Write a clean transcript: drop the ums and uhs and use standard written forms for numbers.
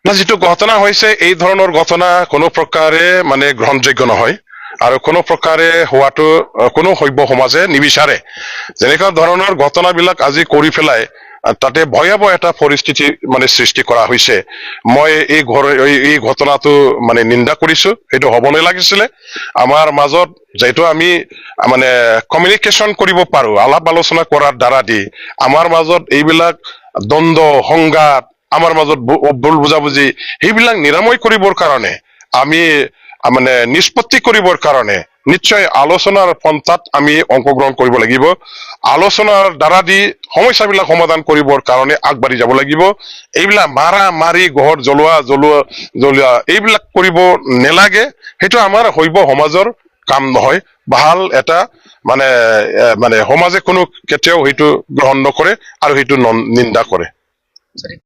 যিটো ঘটনা হৈছে এই ধৰণৰ ঘটনা কোনো প্ৰকাৰে মানে গ্ৰহণযোগ্য নহয় আৰু কোনো প্ৰকাৰে হোৱাটো কোনো সভ্য সমাজে নিবিচাৰে যেনেকুৱা ধৰণৰ ঘটনাবিলাক আজি কৰি পেলাই তাতে ভয়াৱহ এটা পৰিস্থিতি মানে সৃষ্টি কৰা হৈছে মই এই ঘটনাটো মানে নিন্দা কৰিছো এইটো হ'ব নালাগিছিলে আমাৰ মাজত যেটো আমি মানে কমিউনিকেশ্যন কৰিব পাৰো আলাপ আলোচনা কৰাৰ দ্বাৰা দি আমাৰ মাজত এইবিলাক দ্বন্দ্ব সংঘাত আমাৰ মাজত ভুল বুজাবুজি এইবিলাক নিৰাময় কৰিবৰ কাৰণে আমি মানে নিষ্পত্তি কৰিবৰ কাৰণে নিশ্চয় আলোচনাৰ পন্থাত আমি অংশগ্ৰহণ কৰিব লাগিব আলোচনাৰ দ্বাৰা দি সমস্যাবিলাক সমাধান কৰিবৰ কাৰণে আগবাঢ়ি যাব লাগিব এইবিলাক মাৰা মাৰি ঘৰ জ্বলোৱা এইবিলাক কৰিব নেলাগে সেইটো আমাৰ সভ্য সমাজৰ কাম নহয় ভাল এটা মানে সমাজে কোনো কেতিয়াও সেইটো গ্ৰহণ নকৰে আৰু সেইটো নিন্দা কৰে